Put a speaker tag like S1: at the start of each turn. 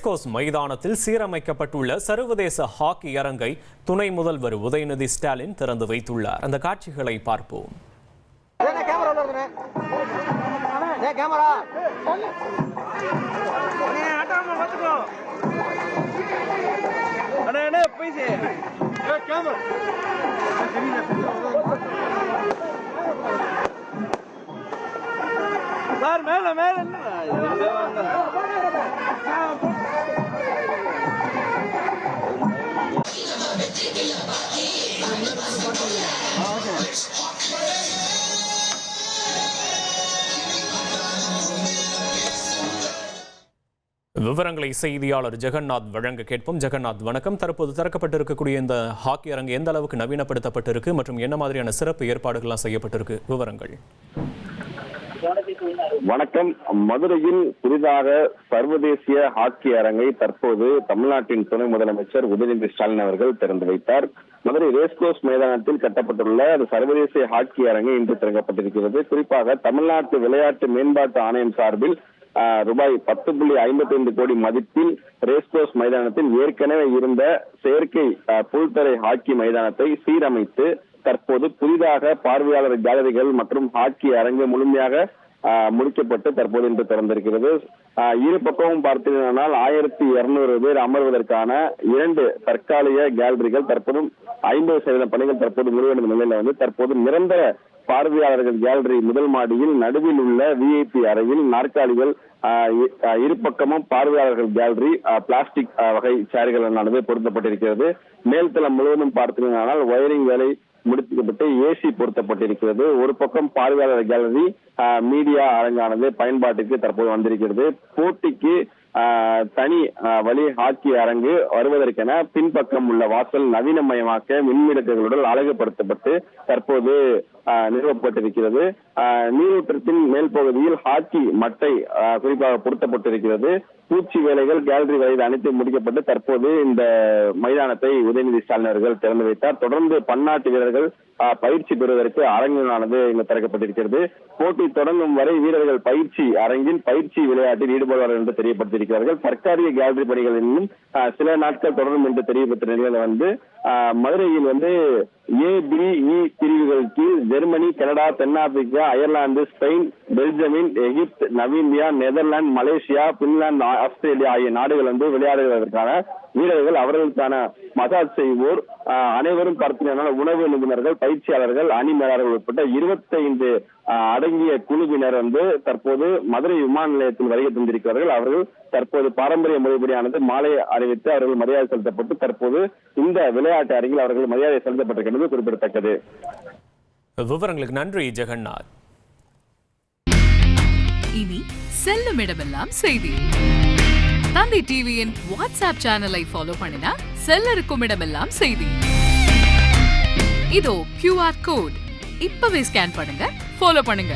S1: Racecourse மைதானத்தில் சீரமைக்கப்பட்டுள்ள சர்வதேச hockey அரங்கை துணை முதல்வர் உதயநிதி ஸ்டாலின் திறந்து வைத்துள்ளார். அந்த காட்சிகளை பார்ப்போம். விவரங்களை செய்தியாளர் ஜெகநாத் வழங்க கேட்போம். ஜெகநாத், வணக்கம். தற்போது திறக்கப்பட்டிருக்கக்கூடிய இந்த ஹாக்கி அரங்கு எந்த அளவுக்கு நவீனப்படுத்தப்பட்டிருக்கு மற்றும் என்ன மாதிரியான சிறப்பு ஏற்பாடுகள்லாம் செய்யப்பட்டிருக்கு? விவரங்கள்.
S2: வணக்கம். மதுரையில் புதிதாக சர்வதேசிய ஹாக்கி அரங்கை தற்போது தமிழ்நாட்டின் துணை முதலமைச்சர் உதயநிதி ஸ்டாலின் அவர்கள் திறந்து வைத்தார். மதுரை ரேஸ்கோர்ஸ் மைதானத்தில் கட்டப்பட்டுள்ள சர்வதேசிய ஹாக்கி அரங்கை இன்று திறக்கப்பட்டிருக்கிறது. குறிப்பாக தமிழ்நாட்டு விளையாட்டு மேம்பாட்டு ஆணையம் சார்பில் ரூபாய் 10.55 கோடி மதிப்பில் ரேஸ்கோர்ஸ் மைதானத்தில் ஏற்கனவே இருந்த செயற்கை புல்தரை ஹாக்கி மைதானத்தை சீரமைத்து தற்போது புதிதாக பார்வையாளர் கேலரிகள் மற்றும் ஹாக்கி அரங்கு முழுமையாக முடிக்கப்பட்டு தற்போது இன்று திறந்திருக்கிறது. இரு பக்கமும் பார்த்தீங்கன்னா 1200 பேர் அமர்வதற்கான 2 தற்காலிக கேலரிகள் தற்போது 50% பணிகள் தற்போது முடிவடைந்த நிலையில தற்போது நிரந்தர பார்வையாளர்கள் கேலரி முதல் மாடியில் நடுவில் உள்ள விஐபி அறையில் நாற்காலிகள் இரு பக்கமும் பார்வையாளர்கள் கேலரி பிளாஸ்டிக் வகை சேர்களானது பொருத்தப்பட்டிருக்கிறது. மேல்தளம் முழுவதும் பார்த்தீங்கன்னா ஒயரிங் வேலை முடிக்கப்பட்டு ஏசி பொருத்தப்பட்டிருக்கிறது. ஒரு பக்கம் பார்வையாளர் கேலரி மீடியா அரங்கானது பயன்பாட்டுக்கு தற்போது வந்திருக்கிறது. போட்டிக்கு தனி வழி ஹாக்கி அரங்கு வருவதற்கென பின்பக்கம் உள்ள வாசல் நவீனமயமாக்க மின்விளக்குகளுடன் அழகுபடுத்தப்பட்டு தற்போது நிறுவப்பட்டிருக்கிறது. நீரூற்றத்தின் மேல் பகுதியில் ஹாக்கி மட்டை குறிப்பாக பொருத்தப்பட்டிருக்கிறது. பூச்சி வேலைகள் கேலரி வயது அனைத்து முடிக்கப்பட்டு தற்போது இந்த மைதானத்தை உதயநிதி ஸ்டாலின் அவர்கள் திறந்து வைத்தார். தொடர்ந்து பன்னாட்டு வீரர்கள் பயிற்சி பெறுவதற்கு அரங்குகளானது இங்கு திறக்கப்பட்டிருக்கிறது. போட்டி தொடங்கும் வரை வீரர்கள் பயிற்சி அரங்கில் பயிற்சி விளையாட்டில் ஈடுபடுவார்கள் என்று தெரியப்படுத்தியிருக்கிறார்கள். தற்காலிக கேலரி பணிகள் இன்னும் சில நாட்கள் தொடரும் என்று தெரியப்பட்ட நிலையில மதுரையில் ABE பிரிவுகள் கீழ் ஜெர்மனி, கனடா, தென்னாப்பிரிக்கா, Ireland, Spain, Belgium, Egypt, Namibia, Netherlands, Malaysia, Finland, Australia ஆகிய நாடுகள் விளையாடுவதற்கான வீரர்கள், அவர்களுக்கான மசாஜ் செய்வோர் அனைவரும் பார்த்தீங்கன்னா உணவு நிபுணர்கள், பயிற்சியாளர்கள், அணி மேலாளர்கள் உட்பட்ட 25 அடங்கிய குழுவினர் தற்போது மதுரை விமான நிலையத்தில் வருகை தந்திருக்கிறார்கள். அவர்கள் தற்போது பாரம்பரிய முறைப்படியானது மாலை அறிவித்து அவர்கள் மரியாதை செலுத்தப்பட்டு தற்போது இந்த விளையாட்டு அரங்கில் அவர்கள் மரியாதை செலுத்தப்பட்டிருக்கிறது குறிப்பிடத்தக்கது.
S1: விவரங்களுக்கு நன்றி ஜெகநாத்.
S3: இனி செல்லும் இடமெல்லாம் செய்தி. தந்தை டிவியின் வாட்ஸ்அப் சேனலை ஃபாலோ பண்ணினா செல்ல இருக்கும் இடமெல்லாம் செய்தி. இதோ QR கோட் இப்பவே ஸ்கேன் பண்ணுங்க, ஃபாலோ பண்ணுங்க.